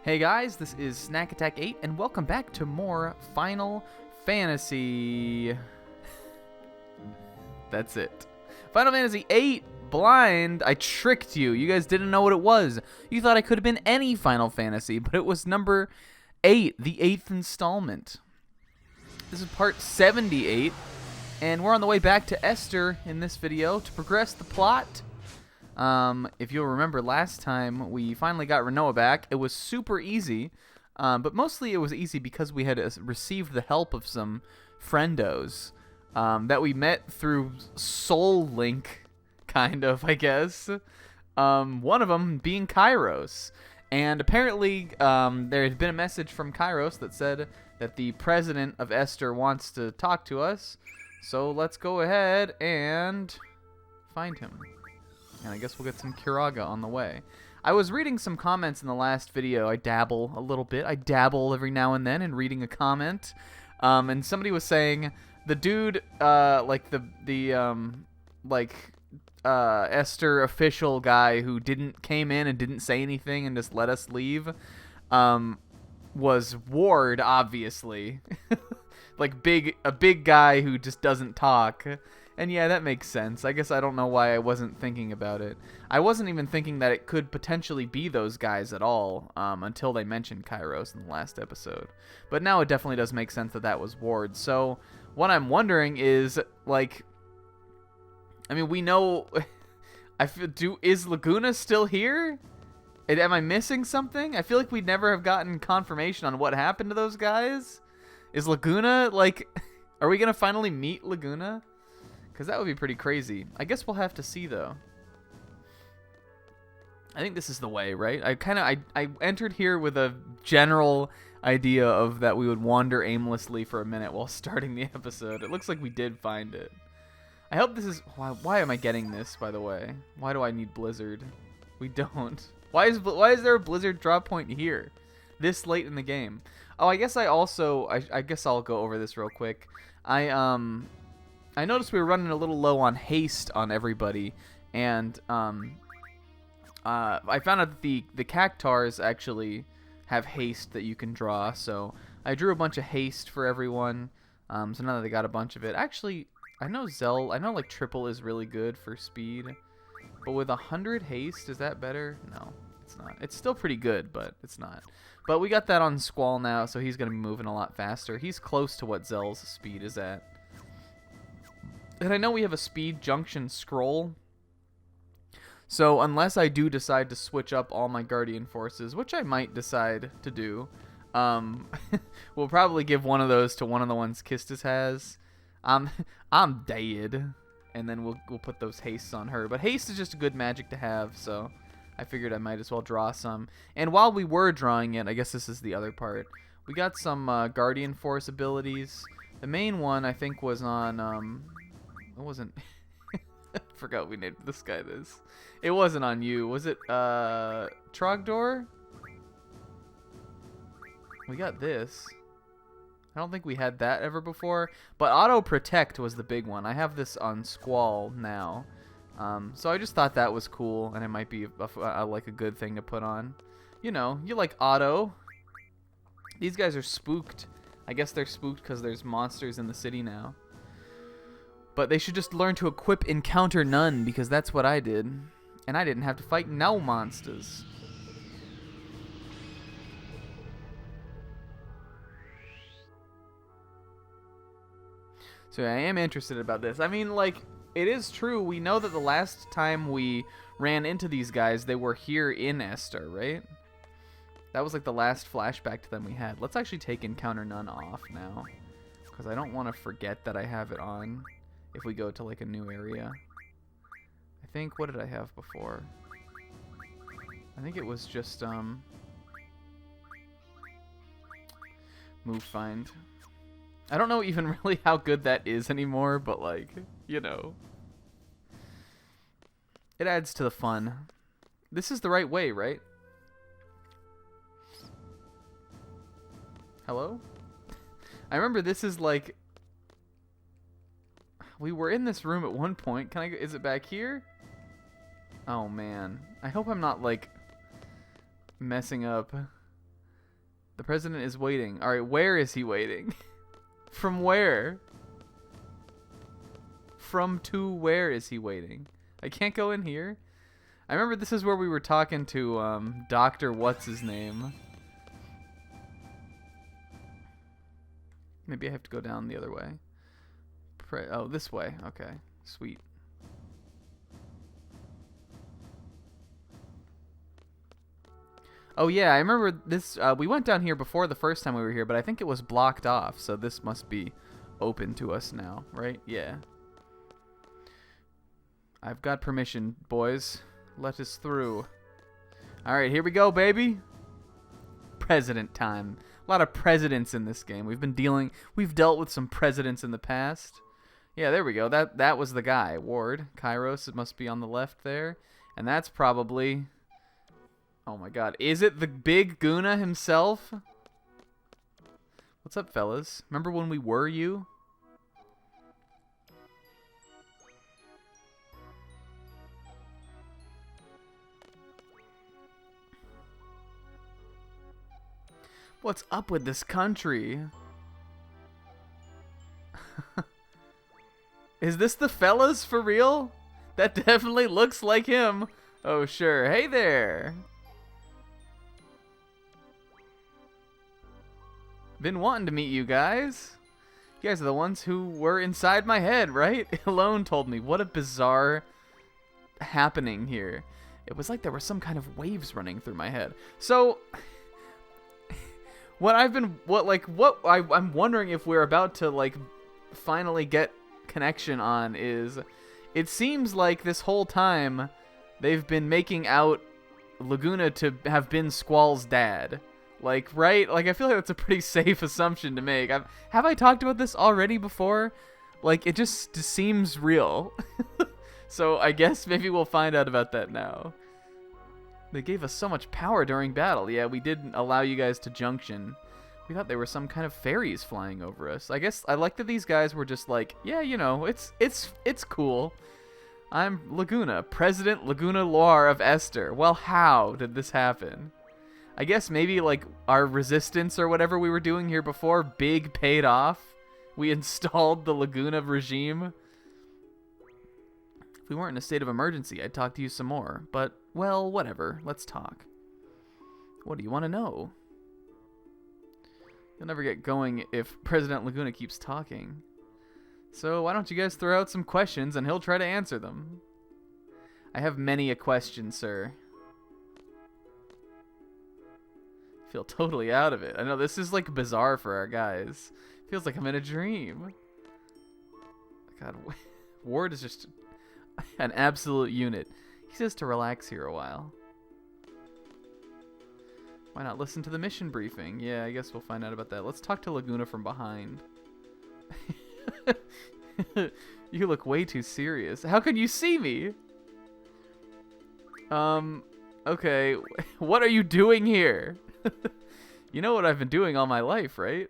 Hey guys, this is Snack Attack 8, and welcome back to more Final Fantasy. That's it. Final Fantasy 8 Blind. I tricked you. You guys didn't know what it was. You thought it could have been any Final Fantasy, but it was number 8, the 8th installment. This is part 78, and we're on the way back to Esther in this video to progress the plot. If you'll remember last time, we finally got Renoa back. It was super easy, but mostly it was easy because we had received the help of some friendos that we met through Soul Link, kind of, I guess. One of them being Kairos. And apparently there had been a message from Kairos that said that the president of Esther wants to talk to us. So let's go ahead and find him. And I guess we'll get some Kiraga on the way. I was reading some comments in the last video. I dabble a little bit. I dabble every now and then in reading a comment. And somebody was saying the dude, Esther official guy who came in and didn't say anything and just let us leave, was Ward, obviously. Like a big guy who just doesn't talk. And yeah, that makes sense. I guess I don't know why I wasn't thinking about it. I wasn't even thinking that it could potentially be those guys at all until they mentioned Kairos in the last episode. But now it definitely does make sense that that was Ward. So what I'm wondering is, like, I mean, we know... is Laguna still here? Am I missing something? I feel like we'd never have gotten confirmation on what happened to those guys. Is Laguna, like... Are we going to finally meet Laguna? Because that would be pretty crazy. I guess we'll have to see, though. I think this is the way, right? I entered here with a general idea of that we would wander aimlessly for a minute while starting the episode. It looks like we did find it. I hope this is... Why am I getting this, by the way? Why do I need Blizzard? We don't. Why is there a Blizzard drop point here? This late in the game. Oh, I guess I guess I'll go over this real quick. I noticed we were running a little low on haste on everybody, and I found out that the Cactars actually have haste that you can draw, so I drew a bunch of haste for everyone, so now that they got a bunch of it. Actually, I know like triple is really good for speed, but with 100 haste, is that better? No, it's not. It's still pretty good, but it's not. But we got that on Squall now, so he's going to be moving a lot faster. He's close to what Zell's speed is at. And I know we have a speed junction scroll, so unless I do decide to switch up all my Guardian Forces, which I might decide to do, we'll probably give one of those to one of the ones Kistis has. I'm dead, and then we'll put those hastes on her. But haste is just a good magic to have, so I figured I might as well draw some. And while we were drawing it, I guess this is the other part, we got some Guardian Force abilities. The main one, I think, was on... It wasn't... I forgot we named this guy this. It wasn't on you. Was it, Trogdor? We got this. I don't think we had that ever before. But Auto Protect was the big one. I have this on Squall now. So I just thought that was cool, and it might be like a good thing to put on. You know, you like Auto. These guys are spooked. I guess they're spooked because there's monsters in the city now. But they should just learn to equip Encounter None, because that's what I did. And I didn't have to fight no monsters. So I am interested about this. I mean, like, it is true. We know that the last time we ran into these guys, they were here in Esther, right? That was like the last flashback to them we had. Let's actually take Encounter None off now, because I don't want to forget that I have it on. If we go to like a new area. I think, what did I have before? I think it was just move find. I don't know even really how good that is anymore, but like, you know. It adds to the fun. This is the right way, right? Hello? I remember this is like... We were in this room at one point. Is it back here? Oh, man. I hope I'm not, like, messing up. The president is waiting. All right, where is he waiting? From where? From to where is he waiting? I can't go in here. I remember this is where we were talking to Dr. What's his name. Maybe I have to go down the other way. Oh, this way. Okay, sweet. Oh yeah, I remember this. We went down here before the first time we were here, but I think it was blocked off, so this must be open to us now, right? Yeah. I've got permission, boys. Let us through. All right, here we go, baby. President time. A lot of presidents in this game. We've dealt with some presidents in the past. Yeah, there we go. That was the guy, Ward. Kairos, it must be on the left there. And that's probably... Oh my god. Is it the big Guna himself? What's up, fellas? Remember when we were you? What's up with this country? Is this the fellas for real? That definitely looks like him. Oh, sure. Hey there. Been wanting to meet you guys. You guys are the ones who were inside my head, right? Alone told me. What a bizarre happening here. It was like there were some kind of waves running through my head. So... I'm wondering if we're about to like finally get connection on is it seems like this whole time they've been making out Laguna to have been Squall's dad. Like, right? Like, I feel like that's a pretty safe assumption to make. Have I talked about this already before? Like, it just seems real. So I guess maybe we'll find out about that now. They gave us so much power during battle. Yeah, we didn't allow you guys to junction. We thought there were some kind of fairies flying over us. I guess I like that these guys were just like, yeah, you know, it's cool. I'm Laguna, President Laguna Loire of Esther. Well, how did this happen? I guess maybe like our resistance or whatever we were doing here before big paid off. We installed the Laguna regime. If we weren't in a state of emergency, I'd talk to you some more. But, well, whatever. Let's talk. What do you want to know? You'll never get going if President Laguna keeps talking. So why don't you guys throw out some questions and he'll try to answer them. I have many a question, sir. I feel totally out of it. I know this is like bizarre for our guys. Feels like I'm in a dream. God, Ward is just... an absolute unit. He says to relax here a while. Why not listen to the mission briefing? Yeah, I guess we'll find out about that. Let's talk to Laguna from behind. You look way too serious. How can you see me? Okay. What are you doing here? You know what I've been doing all my life, right?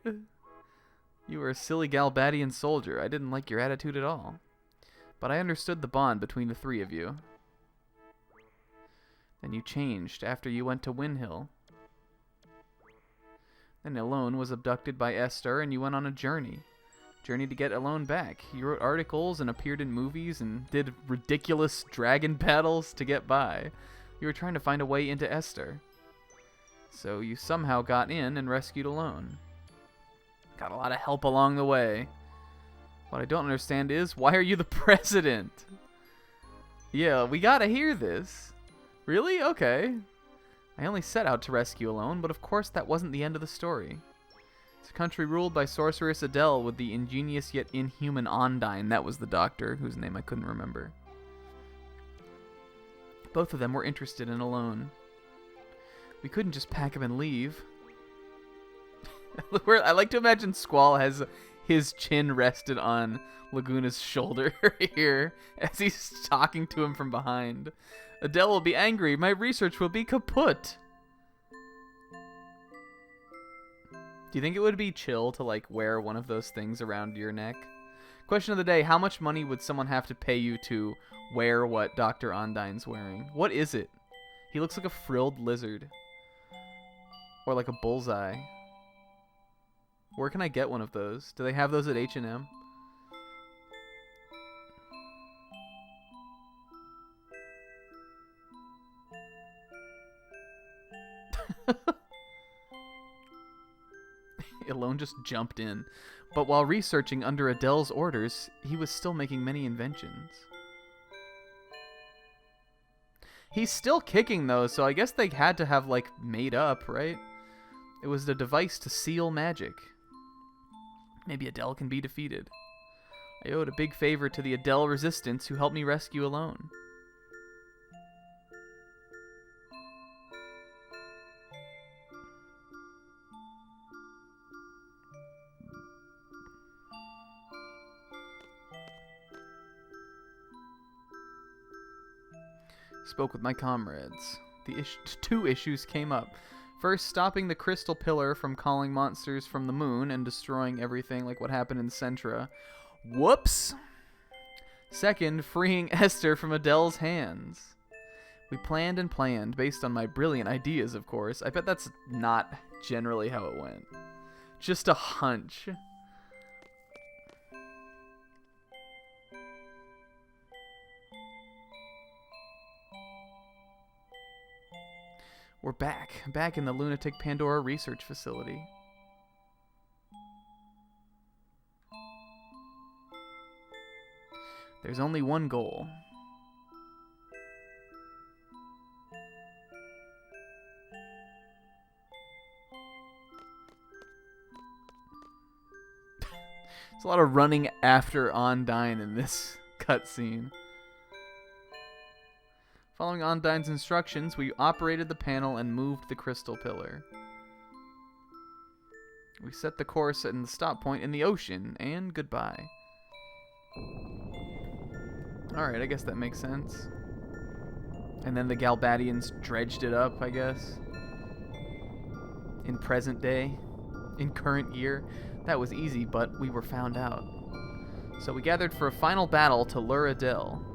You were a silly Galbadian soldier. I didn't like your attitude at all. But I understood the bond between the three of you. Then you changed after you went to Windhill. Then Alone was abducted by Esther and you went on a journey. Journey to get Alone back. You wrote articles and appeared in movies and did ridiculous dragon battles to get by. You were trying to find a way into Esther. So you somehow got in and rescued Alone. Got a lot of help along the way. What I don't understand is, why are you the president? Yeah, we gotta hear this. Really? Okay. I only set out to rescue Alone, but of course that wasn't the end of the story. It's a country ruled by sorceress Adele with the ingenious yet inhuman Ondine. That was the doctor, whose name I couldn't remember. Both of them were interested in Alone. We couldn't just pack him and leave. I like to imagine Squall has his chin rested on Laguna's shoulder here as he's talking to him from behind. Adele will be angry. My research will be kaput. Do you think it would be chill to like wear one of those things around your neck? Question of the day, how much money would someone have to pay you to wear what Dr. Ondine's wearing? What is it? He looks like a frilled lizard. Or like a bullseye. Where can I get one of those? Do they have those at H&M? Elone just jumped in. But while researching under Adele's orders, he was still making many inventions. He's still kicking, though, so I guess they had to have, like, made up, right? It was the device to seal magic. Maybe Adele can be defeated. I owed a big favor to the Adele Resistance who helped me rescue Elone. Spoke with my comrades. Two issues came up. First, stopping the crystal pillar from calling monsters from the moon and destroying everything like what happened in Centra. Whoops! Second, freeing Esther from Adele's hands. We planned and planned, based on my brilliant ideas, of course. I bet that's not generally how it went. Just a hunch. We're back in the Lunatic Pandora Research Facility. There's only one goal. There's a lot of running after Ondine in this cutscene. Following Ondine's instructions, we operated the panel and moved the crystal pillar. We set the course and the stop point in the ocean, and goodbye. Alright, I guess that makes sense. And then the Galbadians dredged it up, I guess. In present day. In current year. That was easy, but we were found out. So we gathered for a final battle to lure Adele.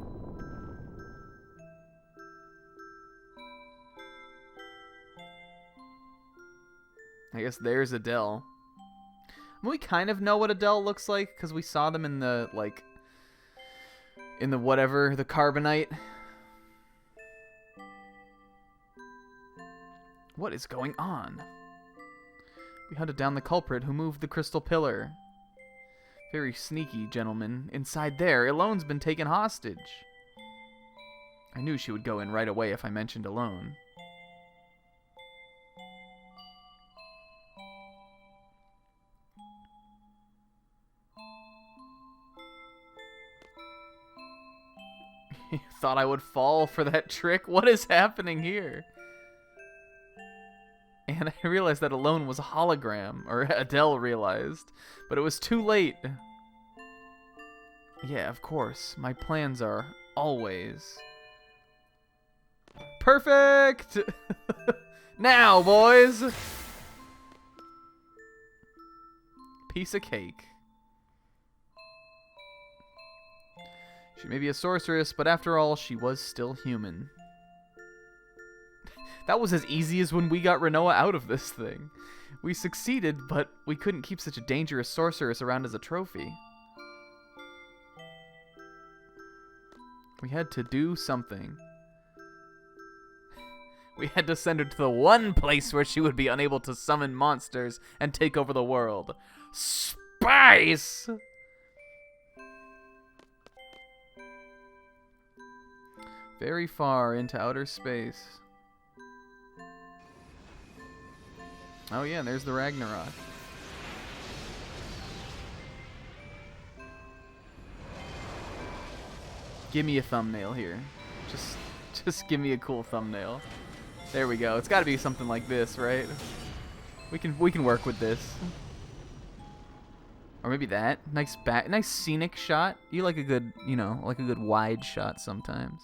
I guess there's Adele. We kind of know what Adele looks like because we saw them in the, like, in the whatever, the Carbonite. What is going on? We hunted down the culprit who moved the crystal pillar. Very sneaky, gentlemen. Inside there, Elone's been taken hostage. I knew she would go in right away if I mentioned Elone. You thought I would fall for that trick? What is happening here? And I realized that Elone was a hologram, or Adele realized, but it was too late. Yeah, of course. My plans are always perfect! Now, boys! Piece of cake. She may be a sorceress, but after all, she was still human. That was as easy as when we got Rinoa out of this thing. We succeeded, but we couldn't keep such a dangerous sorceress around as a trophy. We had to do something. We had to send her to the one place where she would be unable to summon monsters and take over the world. Spice! Very far into outer space. Oh yeah, there's the Ragnarok. Give me a thumbnail here. Just give me a cool thumbnail. There we go. It's got to be something like this, right? We can work with this. Or maybe that. Nice scenic shot. You like a good, you know, like a good wide shot sometimes.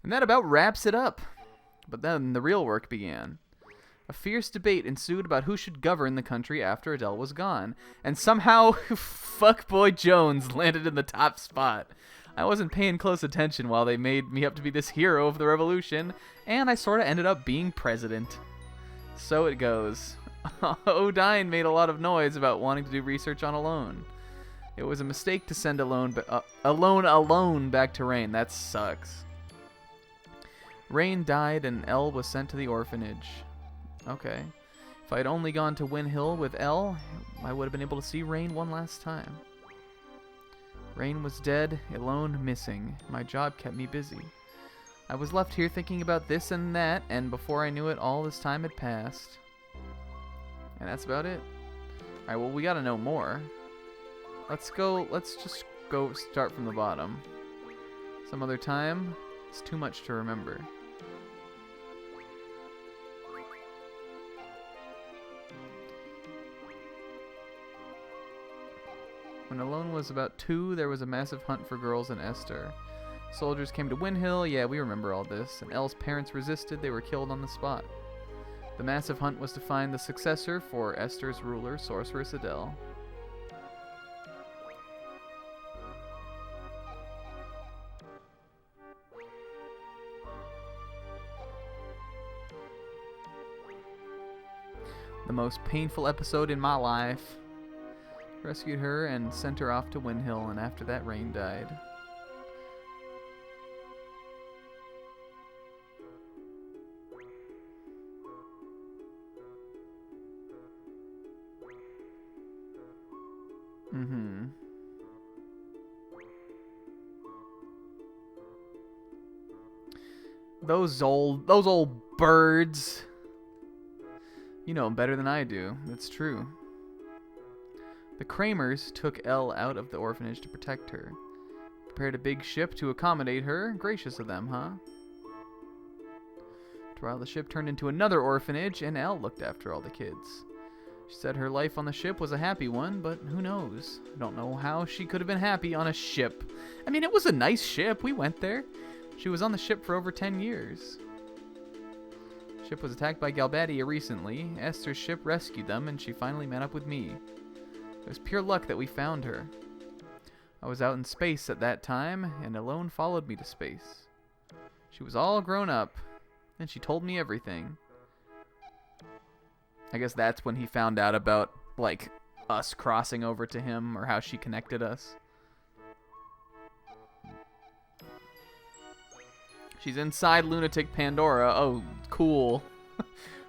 And that about wraps it up. But then the real work began. A fierce debate ensued about who should govern the country after Adele was gone. And somehow, Fuckboy Jones landed in the top spot. I wasn't paying close attention while they made me up to be this hero of the revolution, and I sort of ended up being president. So it goes. Odine made a lot of noise about wanting to do research on Alone. It was a mistake to send Alone back to Rain. That sucks. Rain died and Elle was sent to the orphanage. Okay. If I'd only gone to Win Hill with Elle, I would have been able to see Rain one last time. Rain was dead, Alone missing. My job kept me busy. I was left here thinking about this and that, and before I knew it, all this time had passed. And that's about it. Alright, well, we gotta know more. Let's just go start from the bottom. Some other time. It's too much to remember. When Alone was about 2, there was a massive hunt for girls in Esther. Soldiers came to Win Hill, yeah, we remember all this, and Elle's parents resisted, they were killed on the spot. The massive hunt was to find the successor for Esther's ruler, Sorceress Adele. The most painful episode in my life. Rescued her and sent her off to Win Hill, and after that, Rain died. Those old birds. You know them better than I do. It's true. The Kramers took Elle out of the orphanage to protect her. Prepared a big ship to accommodate her. Gracious of them, huh? While the ship turned into another orphanage, and Elle looked after all the kids. She said her life on the ship was a happy one, but who knows? I don't know how she could have been happy on a ship. I mean, it was a nice ship. We went there. She was on the ship for over 10 years. The ship was attacked by Galbadia recently. Esther's ship rescued them, and she finally met up with me. It was pure luck that we found her. I was out in space at that time, and Alone followed me to space. She was all grown up, and she told me everything. I guess that's when he found out about, like, us crossing over to him, or how she connected us. She's inside Lunatic Pandora. Oh, cool.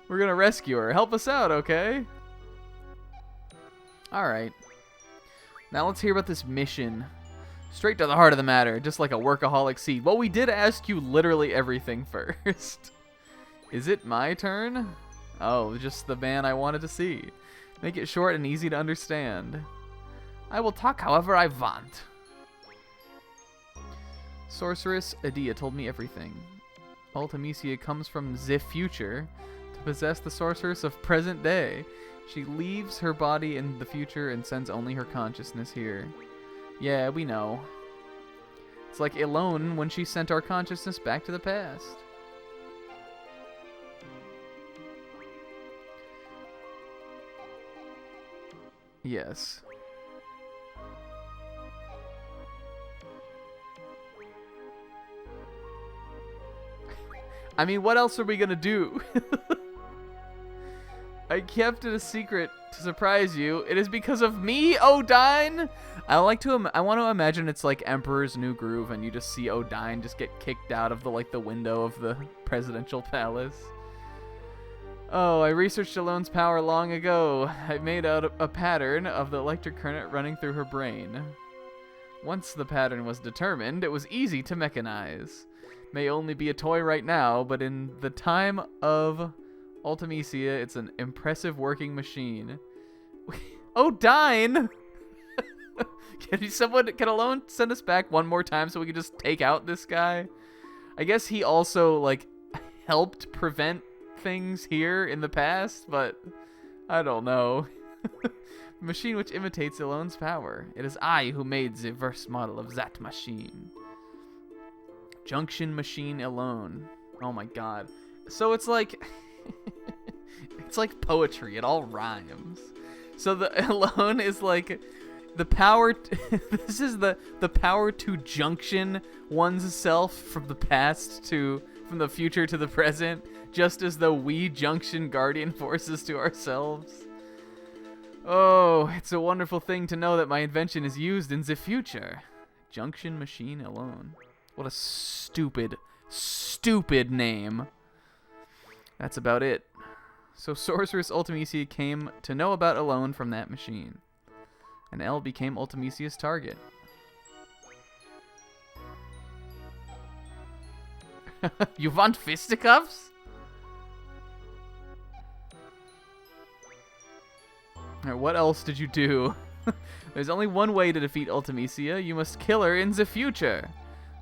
We're gonna rescue her. Help us out, okay? Alright. Now let's hear about this mission. Straight to the heart of the matter, just like a workaholic seed. Well, we did ask you literally everything first. Is it my turn? Oh, just the man I wanted to see. Make it short and easy to understand. I will talk however I want. Sorceress Adia told me everything. Ultimecia comes from the future to possess the sorceress of present day. She leaves her body in the future and sends only her consciousness here. Yeah, we know. It's like Alone when she sent our consciousness back to the past. Yes. I mean, what else are we gonna do? I kept it a secret to surprise you. It is because of me, Odine. I want to imagine it's like Emperor's New Groove, and you just see Odine just get kicked out of the window of the presidential palace. Oh, I researched Alone's power long ago. I made out a pattern of the electric current running through her brain. Once the pattern was determined, it was easy to mechanize. May only be a toy right now, but in the time of Ultimecia, it's an impressive working machine. Odine! Can Alone send us back one more time so we can just take out this guy? I guess he also, helped prevent things here in the past, but I don't know. Machine which imitates Alone's power. It is I who made the verse model of that machine. Junction machine Alone. Oh my god. So it's like it's like poetry. It all rhymes. So the Alone is like The power. This is the power to junction one's self from the past from the future to the present, just as though we junction guardian forces to ourselves. Oh, it's a wonderful thing to know that my invention is used in the future. Junction machine alone. What a stupid name. That's about it. So Sorceress Ultimisia came to know about Alone from that machine. And L became Ultimisia's target. You want fisticuffs? Alright, what else did you do? There's only one way to defeat Ultimisia. You must kill her in the future.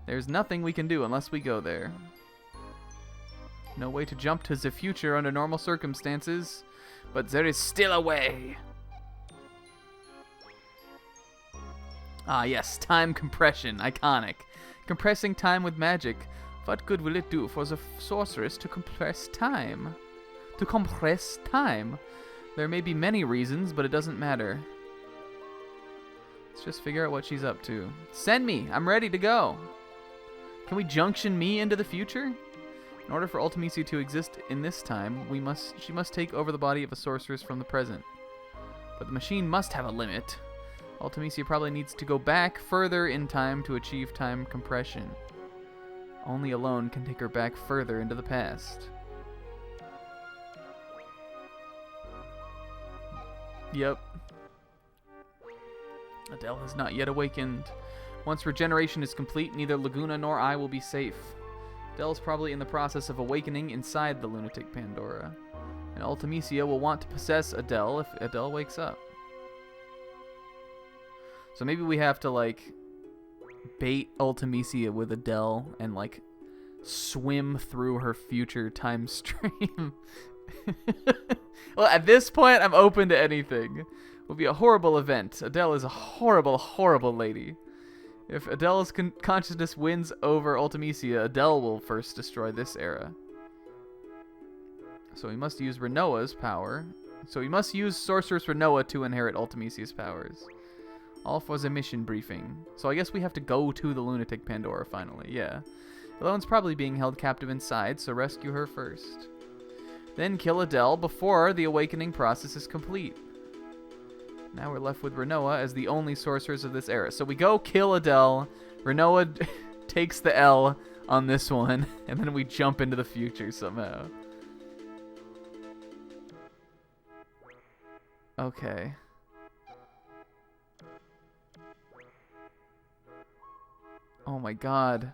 There's nothing we can do unless we go there. No way to jump to the future under normal circumstances, but there is still a way. Ah, yes, time compression. Iconic. Compressing time with magic. What good will it do for the sorceress to compress time? To compress time? There may be many reasons, but it doesn't matter. Let's just figure out what she's up to. Send me! I'm ready to go! Can we junction me into the future? In order for Ultimisia to exist in this time, she must take over the body of a sorceress from the present. But the machine must have a limit. Ultimisia probably needs to go back further in time to achieve time compression. Only Alone can take her back further into the past. Yep. Adele has not yet awakened. Once regeneration is complete, neither Laguna nor I will be safe. Adele is probably in the process of awakening inside the lunatic Pandora. And Ultimisia will want to possess Adele if Adele wakes up. So maybe we have to, like, bait Ultimisia with Adele and, like, swim through her future time stream. Well, at this point, I'm open to anything. It will be a horrible event. Adele is a horrible, horrible lady. If Adele's consciousness wins over Ultimisia, Adele will first destroy this era. So we must use Renoa's power. So we must use Sorceress Renoa to inherit Ultimisia's powers. All for the mission briefing. So I guess we have to go to the lunatic Pandora finally, yeah. Alone's probably being held captive inside, so rescue her first. Then kill Adele before the awakening process is complete. Now we're left with Renoa as the only sorceress of this era. So we go kill Adele, Renoa takes the L on this one, and then we jump into the future somehow. Okay. Oh my god.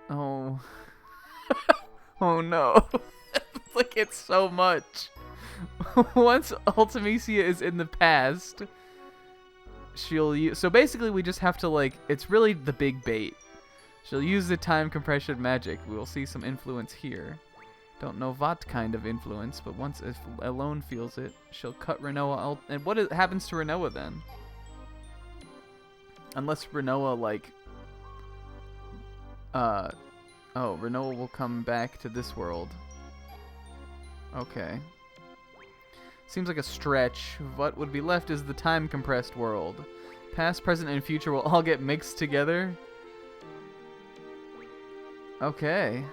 Oh. Oh no. Like, it's so much. Once Ultimisia is in the past, she'll use... So basically we just have to, like... It's really the big bait. She'll use the time compression magic. We'll see some influence here. Don't know what kind of influence, but once if Alone feels it, she'll cut Renoa out. And what happens to Renoa then? Unless Renoa, like... Oh, Renoa will come back to this world. Okay. Seems like a stretch. What would be left is the time-compressed world. Past, present, and future will all get mixed together. Okay.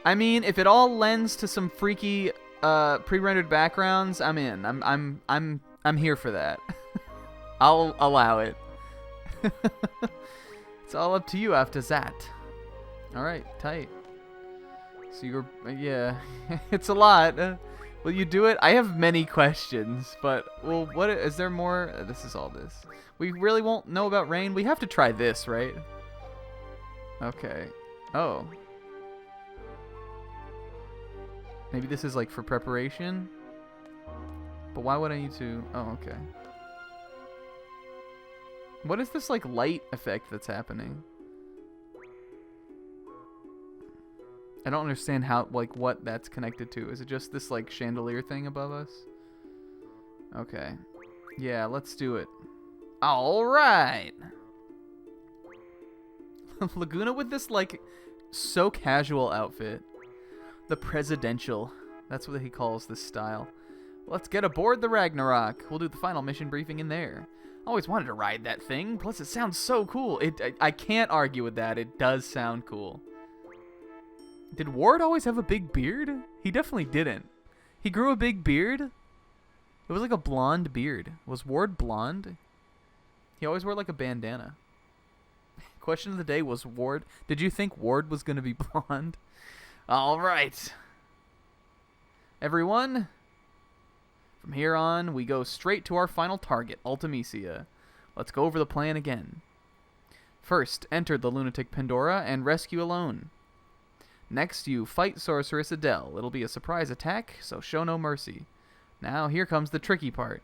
I mean, if it all lends to some freaky pre-rendered backgrounds, I'm in. I'm here for that. I'll allow it. It's all up to you after that. Alright, tight. So you're... yeah. It's a lot. Will you do it? I have many questions, but... Well, what... Is there more? This is all this. We really won't know about rain? We have to try this, right? Okay. Oh. Maybe this is, like, for preparation? But why would I need to... Oh, okay. What is this, like, light effect that's happening? I don't understand how, like, what that's connected to. Is it just this, like, chandelier thing above us? Okay. Yeah, let's do it. Alright! Laguna with this, like, so casual outfit. The presidential. That's what he calls this style. Let's get aboard the Ragnarok. We'll do the final mission briefing in there. I always wanted to ride that thing. Plus, it sounds so cool. I can't argue with that. It does sound cool. Did Ward always have a big beard? He definitely didn't. He grew a big beard? It was like a blonde beard. Was Ward blonde? He always wore like a bandana. Question of the day was Ward. Did you think Ward was going to be blonde? All right. Everyone, from here on, we go straight to our final target, Ultimecia. Let's go over the plan again. First, enter the Lunatic Pandora and rescue alone. Next, you fight Sorceress Adele. It'll be a surprise attack, so show no mercy. Now, here comes the tricky part.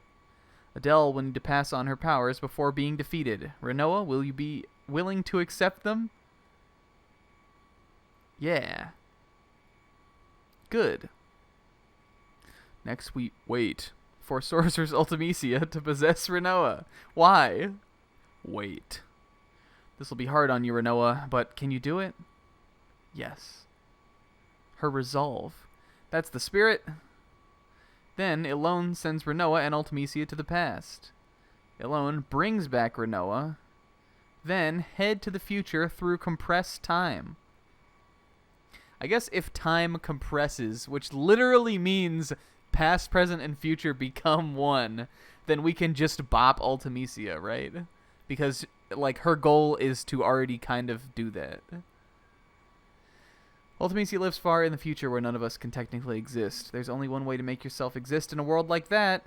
Adele will need to pass on her powers before being defeated. Rinoa, will you be willing to accept them? Yeah. Good. Next, we wait for Sorceress Ultimecia to possess Rinoa. Why? Wait. This will be hard on you, Rinoa, but can you do it? Yes. Her resolve. That's the spirit. Then, Elone sends Rinoa and Ultimecia to the past. Elone brings back Rinoa. Then, head to the future through compressed time. I guess if time compresses, which literally means past, present, and future become one, then we can just bop Ultimecia, right? Because, like, her goal is to already kind of do that. Ultimecia lives far in the future where none of us can technically exist. There's only one way to make yourself exist in a world like that.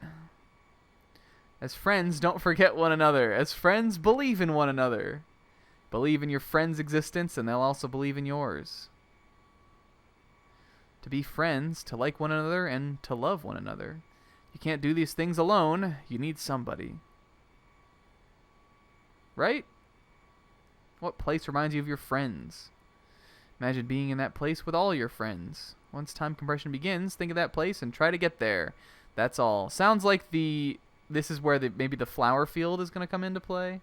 As friends, don't forget one another. As friends, believe in one another. Believe in your friend's existence, and they'll also believe in yours. To be friends, to like one another, and to love one another. You can't do these things alone. You need somebody. Right? What place reminds you of your friends? Imagine being in that place with all your friends. Once time compression begins, think of that place and try to get there. That's all. Sounds like this is where maybe the flower field is going to come into play.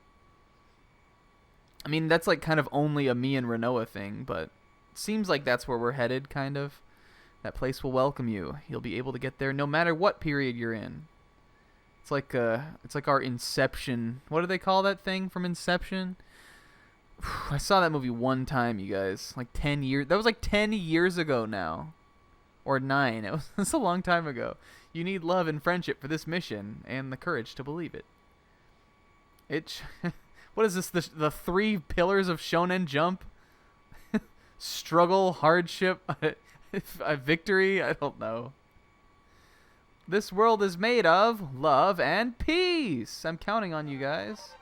I mean, that's like kind of only a me and Rinoa thing, but it seems like that's where we're headed, kind of. That place will welcome you. You'll be able to get there no matter what period you're in. It's like our Inception. What do they call that thing from Inception? I saw that movie one time, you guys. Like 10 years. That was like 10 years ago now. Or 9. It's a long time ago. You need love and friendship for this mission, and the courage to believe it. What is this? The 3 pillars of Shonen Jump? Struggle, hardship, a victory? I don't know. This world is made of love and peace. I'm counting on you guys.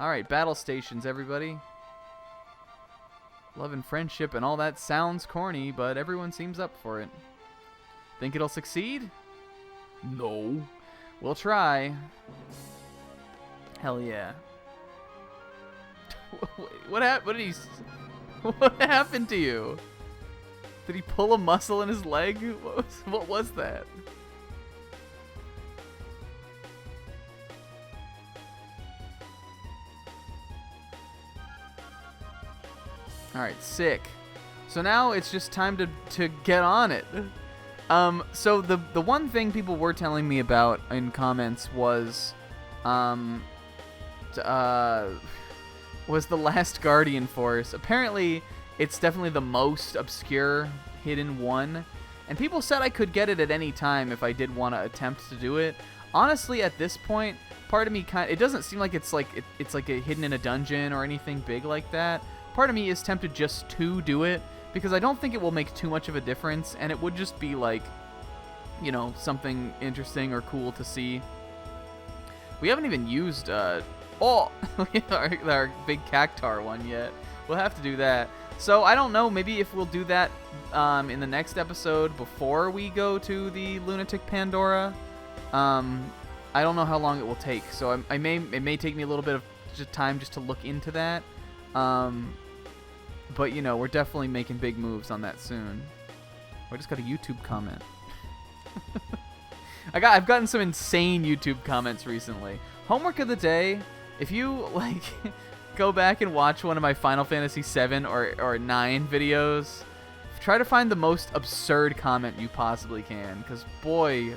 Alright, battle stations, everybody. Love and friendship and all that sounds corny, but everyone seems up for it. Think it'll succeed? No. We'll try. Hell yeah. What happened to you? Did he pull a muscle in his leg? What was that? Alright, sick. So now it's just time to get on it. So the one thing people were telling me about in comments was the Last Guardian Force. Apparently, it's definitely the most obscure hidden one. And people said I could get it at any time if I did want to attempt to do it. Honestly, at this point, part of me it doesn't seem like it's like hidden in a dungeon or anything big like that. Part of me is tempted just to do it because I don't think it will make too much of a difference, and it would just be like, you know, something interesting or cool to see. We haven't even used our big Cactar one yet. We'll have to do that. So I don't know, maybe if we'll do that in the next episode before we go to the Lunatic Pandora. I don't know how long it will take, so it may take me a little bit of time just to look into that. But you know, we're definitely making big moves on that soon. I just got a YouTube comment. I've gotten some insane YouTube comments recently. Homework of the day: if you like go back and watch one of my Final Fantasy VII or IX videos. Try to find the most absurd comment you possibly can, because boy,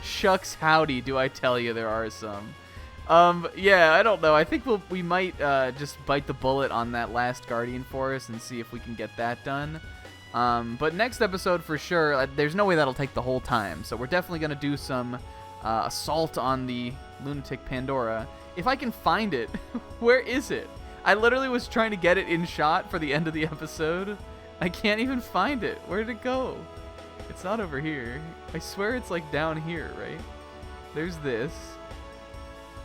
shucks howdy, do I tell you there are some. Yeah, I don't know. I think we might just bite the bullet on that last Guardian Forest and see if we can get that done. But next episode for sure, there's no way that'll take the whole time. So we're definitely going to do some assault on the Lunatic Pandora. If I can find it, where is it? I literally was trying to get it in shot for the end of the episode. I can't even find it. Where did it go? It's not over here. I swear it's like down here, right? There's this.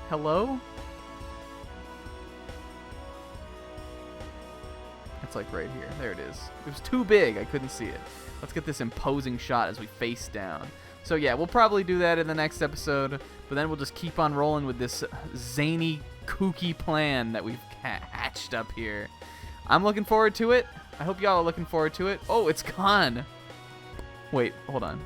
Hello? It's like right here. There it is. It was too big. I couldn't see it. Let's get this imposing shot as we face down. So yeah, we'll probably do that in the next episode, but then we'll just keep on rolling with this zany, kooky plan that we've hatched up here. I'm looking forward to it. I hope y'all are looking forward to it. Oh, it's gone. Wait, hold on.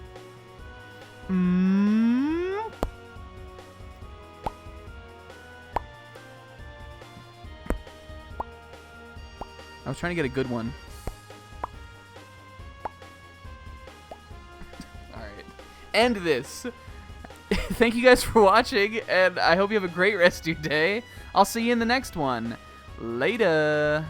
I was trying to get a good one. Alright. End this. Thank you guys for watching, and I hope you have a great rest of your day. I'll see you in the next one. Later.